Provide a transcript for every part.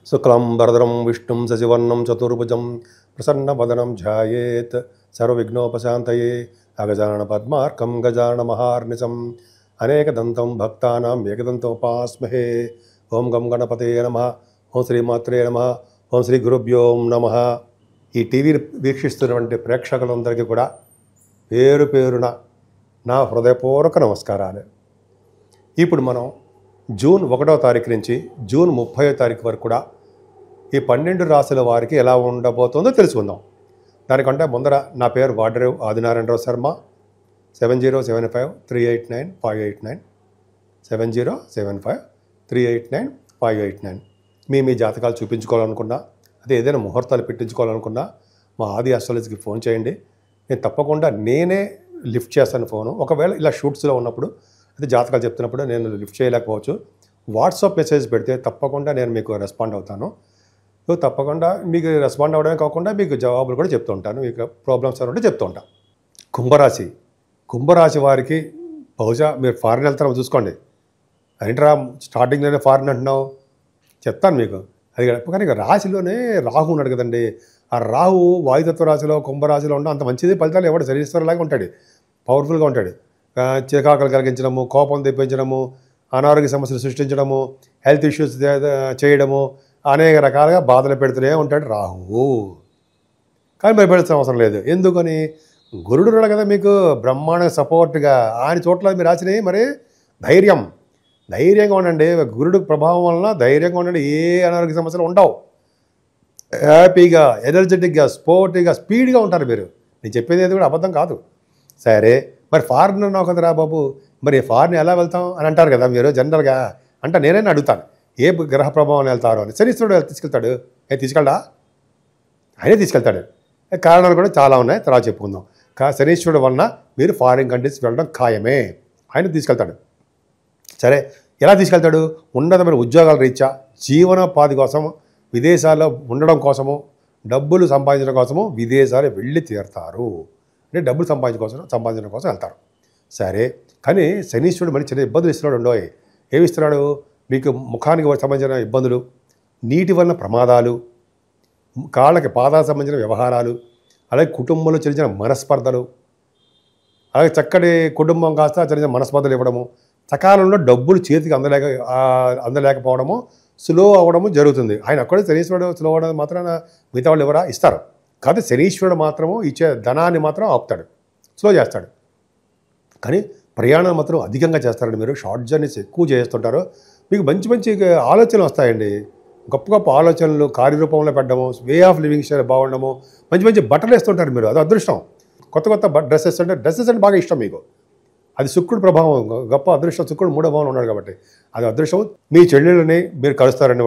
శుక్లాంబరధరం విష్ణుం శశివర్ణం చతుర్భుజం ప్రసన్నవదనం ధ్యాయేత్ సర్వవిఘ్నోపశాంతయే అగజానన పద్మార్కం గజానన మహార్నిశం అనేకదంతం భక్తానాం ఏకదంతముపాస్మహే. ఓం గం గణపతే నమః. ఓం శ్రీమాత్రే నమః. ఓం శ్రీ గురుభ్యో నమః. ఈ టీవీని వీక్షిస్తున్నటువంటి ప్రేక్షకులందరికీ కూడా పేరు పేరున నా హృదయపూర్వక నమస్కారాలు. ఇప్పుడు మనం జూన్ 1వ తారీఖు నుంచి జూన్ 30వ తారీఖు వరకు కూడా ఈ 12 రాశుల వారికి ఎలా ఉండబోతుందో తెలుసుకుందాం. దానికంటే ముందర నా పేరు వాడరేవు ఆదినారాయణరావు శర్మ. 7075389589 7075389589. మీ జాతకాలు చూపించుకోవాలనుకున్నా, అదే ఏదైనా ముహూర్తాలు పెట్టించుకోవాలనుకున్నా మా ఆది ఆస్ట్రాలజీకి ఫోన్ చేయండి. నేను తప్పకుండా నేనే లిఫ్ట్ చేస్తాను ఫోను. ఒకవేళ ఇలా షూట్స్లో ఉన్నప్పుడు, అయితే జాతకాలు చెప్తున్నప్పుడు నేను లిఫ్ట్ చేయలేకపోవచ్చు, వాట్సాప్ మెసేజ్ పెడితే తప్పకుండా నేను మీకు రెస్పాండ్ అవుతాను. తప్పకుండా మీకు రెస్పాండ్ అవ్వడమే కాకుండా మీకు జవాబులు కూడా చెప్తూ ఉంటాను. మీకు ప్రాబ్లమ్స్ ఉంటే చెప్తూ ఉంటాను. కుంభరాశి వారికి బహుశా మీరు ఫారిన్ వెళ్తారో చూసుకోండి. ఏంట్రా స్టార్టింగ్లోనే ఫారిన్ అంటున్నావు, చెప్తాను మీకు. అది కానీ రాశిలోనే రాహు ఉన్నాడు కదండి. ఆ రాహు వాయుతత్వ రాశిలో కుంభరాశిలో ఉన్న అంత మంచిది ఫలితాలు ఎవడు శరీశ్వరులాగా ఉంటాడు, పవర్ఫుల్గా ఉంటాడు. చికాకులు కలిగించడము, కోపం తెప్పించడము, అనారోగ్య సమస్యలు సృష్టించడము, హెల్త్ ఇష్యూస్ చేయడము, అనేక రకాలుగా బాధలు పెడుతూనే ఉంటాడు రాహువు. కానీ భయపడాల్సిన అవసరం లేదు. ఎందుకని? గురుడు ఉన్నాడు కదా మీకు బ్రహ్మాండ సపోర్ట్గా. ఆయన చోట్ల మీరు రాసినవి మరి ధైర్యంగా ఉండండి. గురుడు ప్రభావం వలన ధైర్యంగా ఉండండి. ఏ అనారోగ్య సమస్యలు ఉండవు. హ్యాపీగా, ఎనర్జెటిక్గా, స్పోర్టివ్గా, స్పీడ్గా ఉంటారు మీరు. నేను చెప్పేది ఏది కూడా అబద్ధం కాదు. సరే, మరి ఫారిన్ అన్నావు కదరా బాబు, మరి ఫారిన్ ఎలా వెళ్తాం అని అంటారు కదా మీరు జనరల్గా. అంటే నేనైనా అడుగుతాను, ఏ గ్రహ ప్రభావం వెళ్తారు అని. శనీశ్వరుడు తీసుకెళ్తాడు. తీసుకెళ్ళడా? ఆయనే తీసుకెళ్తాడు. కారణాలు కూడా చాలా ఉన్నాయి, తర్వాత చెప్పుకుందాం. శనీశ్వరుడు వలన మీరు ఫారిన్ కంట్రీస్ వెళ్ళడం ఖాయమే. ఆయన తీసుకెళ్తాడు. సరే, ఎలా తీసుకెళ్తాడు? ఉన్నతమైన ఉద్యోగాల రీత్యా, జీవనోపాధి కోసం, విదేశాల్లో ఉండడం కోసము, డబ్బులు సంపాదించడం కోసము విదేశాలు వెళ్ళి తీరుతారు. అంటే డబ్బులు సంపాదించడం కోసం వెళ్తారు. సరే, కానీ శనీశ్వరుడు మళ్ళీ చిన్న ఇబ్బందులు ఇస్తున్నాడు. ఉండవు. ఏమి ఇస్తున్నాడు? మీకు ముఖానికి సంబంధించిన ఇబ్బందులు, నీటి వలన ప్రమాదాలు, కాళ్ళకి పాదాలకు సంబంధించిన వ్యవహారాలు, అలాగే కుటుంబంలో చిన్న చిన్న మనస్పర్ధలు, అలాగే చక్కటి కుటుంబం కాస్త చిన్న చిన్న మనస్పర్ధలు ఇవ్వడము, సకాలంలో డబ్బులు చేతికి అందలేకపోవడము, స్లో అవ్వడము జరుగుతుంది. ఆయన అక్కడే శనీశ్వరుడు స్లో అవ్వడం మాత్రాన మిగతా వాళ్ళు ఎవరా ఇస్తారు. కాదు, శనీశ్వరుడు మాత్రము ఇచ్చే ధనాన్ని మాత్రం ఆపుతాడు, స్లో చేస్తాడు. కానీ ప్రయాణం మాత్రం అధికంగా చేస్తారండి. మీరు షార్ట్ జర్నీస్ ఎక్కువ చేస్తుంటారు. మీకు మంచి మంచి ఆలోచనలు వస్తాయండి. గొప్ప గొప్ప ఆలోచనలు కార్యరూపంలో పెట్టడము, వే ఆఫ్ లివింగ్ స్టైల్ బాగుండము, మంచి మంచి బట్టలు వేస్తుంటారు మీరు. అది అదృష్టం. కొత్త డ్రెస్సెస్ అంటే బాగా ఇష్టం మీకు. అది శుక్రుడు ప్రభావం, గొప్ప అదృష్టం. శుక్రుడు 3వ భావంలో ఉన్నాడు కాబట్టి అది అదృష్టం. మీ చెల్లెళ్ళని మీరు కలుస్తారండి.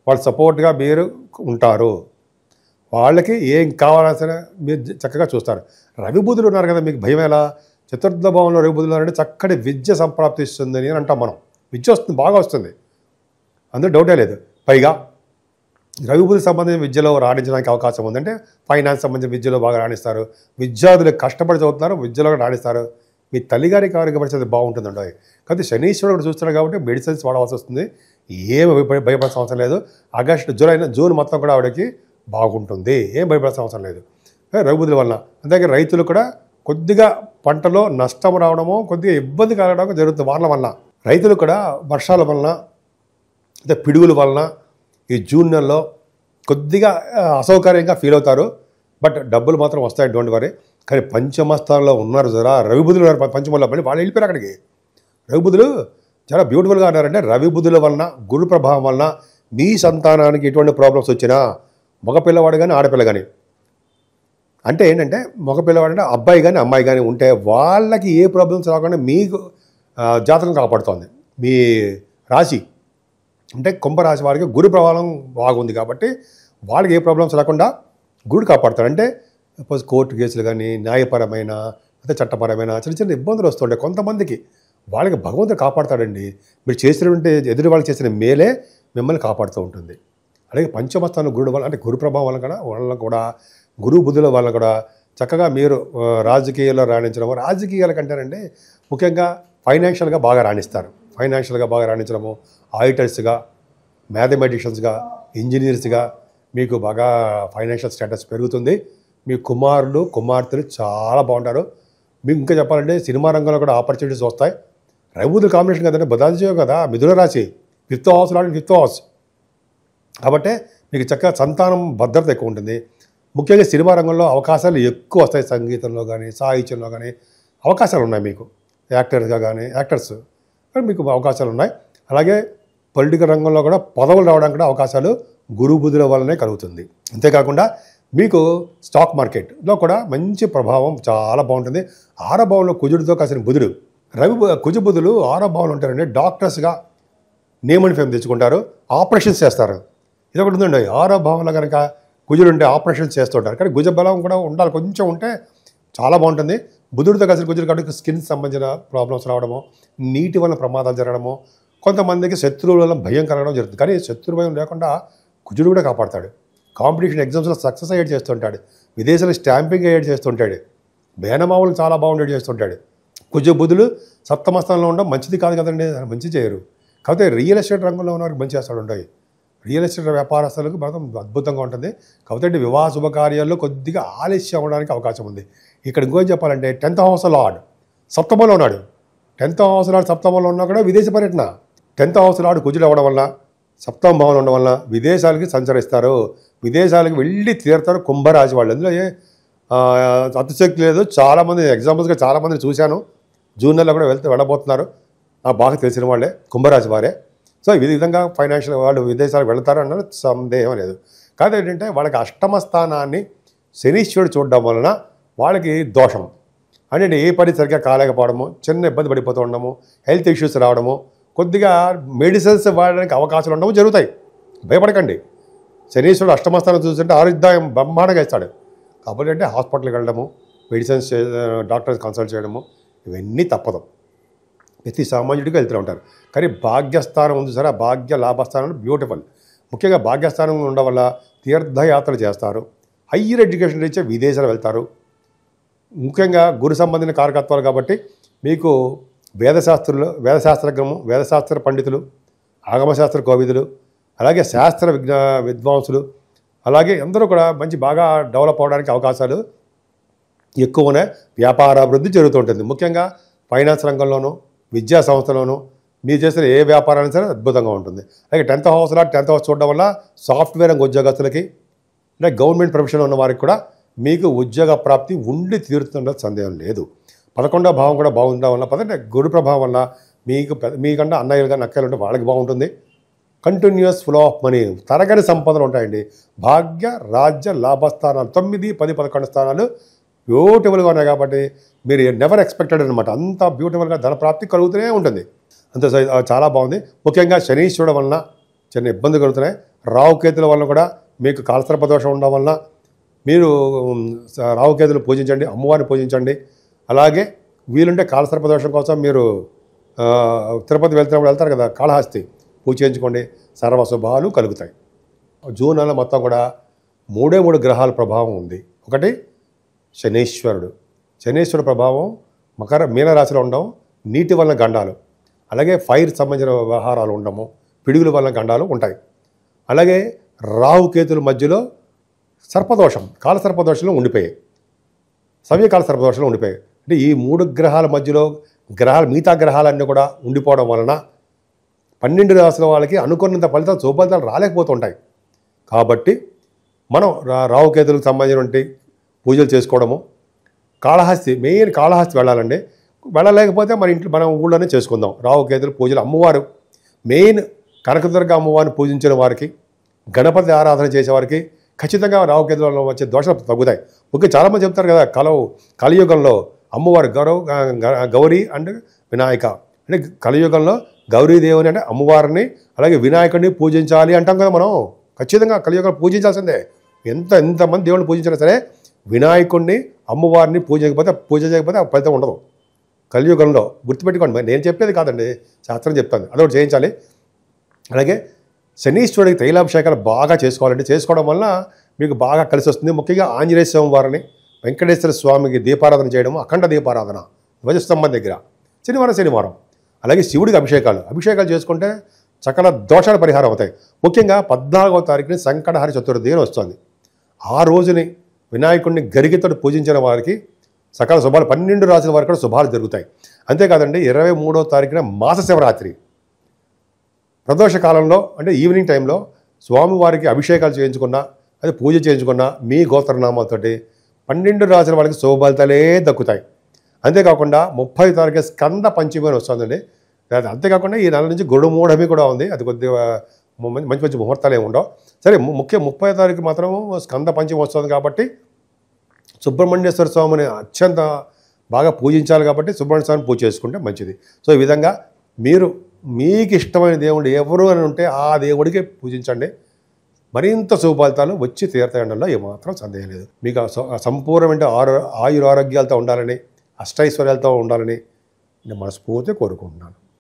వాళ్ళు సపోర్ట్గా మీరు ఉంటారు. వాళ్ళకి ఏం కావాల్సిన మీరు చక్కగా చూస్తారు. రవి బుధులు ఉన్నారు కదా, మీకు భయం ఎలా? చతుర్థ భావంలో రవి బుధులు ఉన్నారంటే చక్కటి విద్య సంప్రాప్తిస్తుంది అని అంటాం మనం. విద్య వస్తుంది, బాగా వస్తుంది, అందులో డౌటే లేదు. పైగా రవి బుధులకు సంబంధించిన విద్యలో రాణించడానికి అవకాశం ఉందంటే ఫైనాన్స్ సంబంధించిన విద్యలో బాగా రాణిస్తారు. విద్యార్థులు కష్టపడి చదువుతున్నారు, విద్యలో రాణిస్తారు. మీ తల్లిగారికి ఆరోగ్య పరిస్థితి బాగుంటుందండి. కాబట్టి శనీశ్వరుడు చూస్తున్నారు కాబట్టి మెడిసిన్స్ వాడవలసి వస్తుంది. ఏమి భయపడాల్సిన అవసరం లేదు. జూన్ మొత్తం కూడా ఆవిడకి బాగుంటుంది. ఏం భయపడాల్సిన అవసరం లేదు రవి బుధుల వలన. అంతే రైతులు కూడా కొద్దిగా పంటలో నష్టం రావడము, కొద్దిగా ఇబ్బంది కలగడం జరుగుతుంది వానల వలన. రైతులు కూడా వర్షాల వలన, అంటే పిడుగుల వలన ఈ జూన్ నెలలో కొద్దిగా అసౌకర్యంగా ఫీల్ అవుతారు. బట్ డబ్బులు మాత్రం వస్తాయి, డోంట్ వరీ. కానీ పంచమ స్థానంలో ఉన్నారు జరా రవి బుధులు ఉన్నారు పంచమంలో. మళ్ళీ వాళ్ళు వెళ్ళిపోయారు అక్కడికి. రవి బుధులు చాలా బ్యూటిఫుల్గా ఉన్నారంటే రవి బుధుల వలన, గురు ప్రభావం వలన మీ సంతానానికి ఎటువంటి ప్రాబ్లమ్స్ వచ్చినా, మగపిల్లవాడు కానీ ఆడపిల్ల కానీ, అంటే ఏంటంటే మగపిల్లవాడు అంటే అబ్బాయి కానీ అమ్మాయి కానీ ఉంటే వాళ్ళకి ఏ ప్రాబ్లమ్స్ రాకుండా మీకు జాతకం కాపాడుతోంది. మీ రాశి అంటే కుంభరాశి వారికి గురు ప్రభావం బాగుంది కాబట్టి వాళ్ళకి ఏ ప్రాబ్లమ్స్ రాకుండా గురుడు కాపాడుతాడు. అంటే సపోజ్ కోర్టు కేసులు కానీ, న్యాయపరమైన అంటే చట్టపరమైన చిన్న చిన్న ఇబ్బందులు వస్తుంటాయి కొంతమందికి. వాళ్ళకి భగవంతుడు కాపాడుతాడండి. మీరు చేసినటువంటి ఎదురు వాళ్ళు చేసిన మేలే మిమ్మల్ని కాపాడుతూ ఉంటుంది. అలాగే పంచమస్థానం గురుడు వల్ల, అంటే గురు ప్రభావం వల్ల కూడా గురు బుధుల వల్ల కూడా చక్కగా మీరు రాజకీయాల్లో రాణించడం. రాజకీయాల కంటేనండి ముఖ్యంగా ఫైనాన్షియల్గా బాగా రాణిస్తారు. ఫైనాన్షియల్గా బాగా రాణించడము, ఆడిటర్స్గా, మ్యాథమెటిషియన్స్గా, ఇంజనీర్స్గా మీకు బాగా ఫైనాన్షియల్ స్టేటస్ పెరుగుతుంది. మీ కుమారులు కుమార్తెలు చాలా బాగుంటారు. మీకు ఇంకా చెప్పాలంటే సినిమా రంగంలో కూడా ఆపర్చునిటీస్ వస్తాయి. రవిబుధుల కాంబినేషన్ కదండి, బుధాదిత్యం కదా, మిథున రాశి 5th హౌస్ లాంటి 5th హౌస్ కాబట్టి మీకు చక్కగా సంతానం భద్రత ఎక్కువ ఉంటుంది. ముఖ్యంగా సినిమా రంగంలో అవకాశాలు ఎక్కువ వస్తాయి. సంగీతంలో కానీ సాహిత్యంలో కానీ అవకాశాలు ఉన్నాయి మీకు. యాక్టర్గా కానీ యాక్టర్స్ మీకు అవకాశాలు ఉన్నాయి. అలాగే పొలిటికల్ రంగంలో కూడా పదవులు రావడానికి కూడా అవకాశాలు గురు బుధుల వల్లనే కలుగుతుంది. అంతేకాకుండా మీకు స్టాక్ మార్కెట్లో కూడా మంచి ప్రభావం చాలా బాగుంటుంది. 6వ భావంలో కుజుడితో కాసిన బుధుడు కుజ బుధులు 6వ భావంలో ఉంటారండి. డాక్టర్స్గా నేమ్ అండ్ ఫేమ్ తెచ్చుకుంటారు, ఆపరేషన్స్ చేస్తారు. ఇది ఒకటి ఉందండి, 6వ భావంలో కనుక కుజుడు ఉంటే ఆపరేషన్స్ చేస్తుంటారు. కానీ కుజ బలం కూడా ఉండాలి, కొంచెం ఉంటే చాలా బాగుంటుంది. బుధుడితో కలిసి కుజుడు కాబట్టి స్కిన్ సంబంధించిన ప్రాబ్లమ్స్ రావడము, నీటి వల్ల ప్రమాదాలు జరగడము, కొంతమందికి శత్రువుల వల్ల భయం కలగడం జరుగుతుంది. కానీ శత్రు భయం లేకుండా కుజుడు కూడా కాపాడతాడు. కాంపిటీషన్ ఎగ్జామ్స్లో సక్సెస్ అయ్యేట్ చేస్తుంటాడు. విదేశాల్లో స్టాంపింగ్ అయ్యేట్ చేస్తుంటాడు. మేనమావులు చాలా బాగుండేది చేస్తుంటాడు. కుజ బుధులు సప్తమ స్థానంలో ఉండడం మంచిది కాదు కదండి, మంచి చేయరు. కాకపోతే రియల్ ఎస్టేట్ రంగంలో ఉన్న వారికి మంచి చేస్తాడు ఉంటాయి. రియల్ ఎస్టేట్ వ్యాపారస్తులకు మాత్రం అద్భుతంగా ఉంటుంది. కాబట్టి వివాహ శుభకార్యాల్లో కొద్దిగా ఆలస్యం అవ్వడానికి అవకాశం ఉంది. ఇక్కడ ఇంకోటి చెప్పాలంటే 10th హౌస్ లార్డ్ సప్తమంలో ఉన్నాడు. 10th హౌస్ లార్డ్ సప్తమంలో ఉన్నా కూడా విదేశీ పర్యటన. 10th హౌస్ లార్డ్ కుజుడు అవ్వడం వల్ల, సప్తమ భావంలో ఉండడం వల్ల విదేశాలకి సంచరిస్తారు. విదేశాలకు వెళ్ళి తీరుతారు కుంభరాశి వాళ్ళు. అందులో అతిశక్తి లేదు. చాలామంది ఎగ్జాంపుల్స్గా చాలామందిని చూశాను. జూన్ నెలలో కూడా వెళ్ళబోతున్నారు. నాకు బాగా తెలిసిన వాళ్ళే, కుంభరాశి వారే. సో ఈ విధంగా ఫైనాన్షియల్ వాళ్ళు విదేశాలకు వెళ్తారు అన్నది సందేహం లేదు. కాదు ఏంటంటే వాళ్ళకి అష్టమ స్థానాన్ని శనీశ్వరుడు చూడడం వలన వాళ్ళకి దోషం అంటే ఏ పని సరిగ్గా కాలేకపోవడము, చిన్న ఇబ్బంది పడిపోతూ ఉండడము, హెల్త్ ఇష్యూస్ రావడము, కొద్దిగా మెడిసిన్స్ వాడడానికి అవకాశాలు ఉండడం జరుగుతాయి. భయపడకండి. శనీశ్వరుడు అష్టమ స్థానం చూస్తుంటే ఆరోగ్యం బ్రహ్మాండంగా ఇస్తాడు. కాబట్టి అంటే హాస్పిటల్కి వెళ్ళడము, మెడిసిన్స్ డాక్టర్స్ కన్సల్ట్ చేయడము ఇవన్నీ తప్పదు. ప్రతి సామాన్యుడిగా వెళ్తూ ఉంటారు. కానీ భాగ్యస్థానం ఉంది సరే, ఆ భాగ్య లాభస్థానం బ్యూటిఫుల్. ముఖ్యంగా భాగ్యస్థానం ఉండడం వల్ల తీర్థయాత్రలు చేస్తారు, హయ్యర్ ఎడ్యుకేషన్ రీత్యా విదేశాలు వెళ్తారు. ముఖ్యంగా గురు సంబంధించిన కారకత్వాలు కాబట్టి మీకు వేదశాస్త్ర పండితులు, ఆగమశాస్త్ర కోవిదులు, అలాగే శాస్త్ర విద్వాంసులు, అలాగే అందరూ కూడా మంచి బాగా డెవలప్ అవడానికి అవకాశాలు ఎక్కువనే వ్యాపారాభివృద్ధి జరుగుతూ ఉంటుంది. ముఖ్యంగా ఫైనాన్స్ రంగంలోనూ, విద్యా సంస్థలోనూ మీరు చేసిన ఏ వ్యాపారాన్ని సరే అద్భుతంగా ఉంటుంది. అలాగే 10th హౌస్ 10th హౌస్ చూడడం వల్ల సాఫ్ట్వేర్ రంగ ఉద్యోగస్తులకి, అంటే గవర్నమెంట్ ప్రొఫెషన్ ఉన్న వారికి కూడా మీకు ఉద్యోగ ప్రాప్తి ఉండి తీరుతుండే సందేహం లేదు. 11వ భావం కూడా బాగుండడం వల్ల, పదంటే గురు ప్రభావం వల్ల మీకంటే అన్నయ్యలు కానీ అక్కలు ఉంటే వాళ్ళకి బాగుంటుంది. కంటిన్యూస్ ఫ్లో ఆఫ్ మనీ, తరగని సంపదలు ఉంటాయండి. భాగ్య రాజ్య లాభస్థానాలు 9, 10, 11 స్థానాలు బ్యూటిఫుల్గా ఉన్నాయి. కాబట్టి మీరు నెవర్ ఎక్స్పెక్టెడ్ అనమాట. అంత బ్యూటిఫుల్గా ధన ప్రాప్తి కలుగుతూనే ఉంటుంది. అంత చాలా బాగుంది. ముఖ్యంగా శనీశ్వరుడు వలన చిన్న ఇబ్బంది కలుగుతున్నాయి. రావుకేతుల వలన కూడా మీకు కాలసర్ప దోషం ఉండడం వలన మీరు రావుకేతులు పూజించండి, అమ్మవారిని పూజించండి. అలాగే వీలుంటే కాలసర్ప దోషం కోసం మీరు తిరుపతి వెళ్తారు కదా, కాళహస్తి పూజ చేయించుకోండి, సర్వశుభాలు కలుగుతాయి. జూన్ నెల మొత్తం కూడా 3 గ్రహాల ప్రభావం ఉంది. ఒకటి శనీశ్వరుడు ప్రభావం మీనరాశిలో ఉండడం, నీటి వలన గండాలు, అలాగే ఫైర్ సంబంధించిన వ్యవహారాలు ఉండము, పిడుగుల వలన గండాలు ఉంటాయి. అలాగే రాహుకేతుల మధ్యలో సర్పదోషం, కాలసర్పదోషంలో ఉండిపోయాయి, సవ్యకాల సర్పదోషంలో ఉండిపోయాయి. అంటే ఈ 3 గ్రహాల మధ్యలో మిగతా గ్రహాలన్నీ కూడా ఉండిపోవడం వలన 12 రాశుల వాళ్ళకి అనుకున్నంత శుభఫలితాలు రాలేకపోతుంటాయి. కాబట్టి మనం రాహుకేతులకు సంబంధించినటువంటి పూజలు చేసుకోవడము, మెయిన్ కాళహస్తి వెళ్ళాలండి. వెళ్ళలేకపోతే మన ఊళ్ళోనే చేసుకుందాం రాహుకేతుల పూజలు. అమ్మవారు మెయిన్ కనకదుర్గ అమ్మవారిని పూజించిన వారికి, గణపతి ఆరాధన చేసేవారికి ఖచ్చితంగా రాహుకేతులలో వచ్చే దోషాలు తగ్గుతాయి. ముఖ్యంగా చాలామంది చెప్తారు కదా, కలియుగంలో అమ్మవారు గౌరీ అండ్ వినాయక, అంటే కలియుగంలో గౌరీదేవుని అంటే అమ్మవారిని, అలాగే వినాయకుడిని పూజించాలి అంటాం కదా మనం. ఖచ్చితంగా కలియుగంలో పూజించాల్సిందే. ఎంతమంది దేవుడిని పూజించినా సరే వినాయకుడిని, అమ్మవారిని పూజ చేయకపోతే ఆ ఫలితం ఉండదు కలియుగంలో. గుర్తుపెట్టుకోండి, నేను చెప్పేది కాదండి, శాస్త్రం చెప్తాను. అదొకటి చేయించాలి. అలాగే శనీశ్వరుడికి తైలాభిషేకాలు బాగా చేసుకోవడం వల్ల మీకు బాగా కలిసి వస్తుంది. ముఖ్యంగా ఆంజనేయ స్వామి వారిని, వెంకటేశ్వర స్వామికి దీపారాధన చేయడము, అఖండ దీపారాధన ధ్వజస్తంభం దగ్గర శనివారం. అలాగే శివుడికి అభిషేకాలు చేసుకుంటే సకల దోషాలు పరిహారం అవుతాయి. ముఖ్యంగా 14వ తారీఖుని సంకటహర చతుర్థి అని వస్తుంది. ఆ రోజుని వినాయకుడిని గరిగితో పూజించిన వారికి సకల శుభాలు 12 రాసుల వారికి కూడా శుభాలు జరుగుతాయి. అంతేకాదండి 23వ తారీఖున మాస శివరాత్రి ప్రదోష కాలంలో అంటే ఈవినింగ్ టైంలో స్వామివారికి అభిషేకాలు చేయించుకున్నా అది పూజ చేయించుకున్నా మీ గోత్రనామాలతో 12 రాసుల వాళ్ళకి శుభఫలితాలే దక్కుతాయి. అంతేకాకుండా 30వ తారీఖు స్కంద పంచమి అని వస్తుందండి. అంతేకాకుండా ఈ నెల నుంచి గురుమూఢమి కూడా ఉంది. అది కొద్దిగా మంచి మంచి ముహూర్తాలు ఏమి ఉండవు. సరే, ముఖ్య 30వ తారీఖు మాత్రం స్కంద పంచమి వస్తుంది కాబట్టి సుబ్రహ్మణ్యేశ్వర స్వామిని అత్యంత బాగా పూజించాలి కాబట్టి సుబ్రహ్మణ్య స్వామిని పూజ చేసుకుంటే మంచిది. సో ఈ విధంగా మీరు మీకు ఇష్టమైన దేవుడు ఎవరు అని ఉంటే ఆ దేవుడికి పూజించండి. మరింత శుభఫలితాలు వచ్చి తీర్థంలో ఏమాత్రం సందేహం లేదు. మీకు సంపూర్ణమైన ఆయురారోగ్యాలతో ఉండాలని, అష్టైశ్వర్యాలతో ఉండాలని నేను మనస్ఫూర్తిగా కోరుకుంటున్నాను.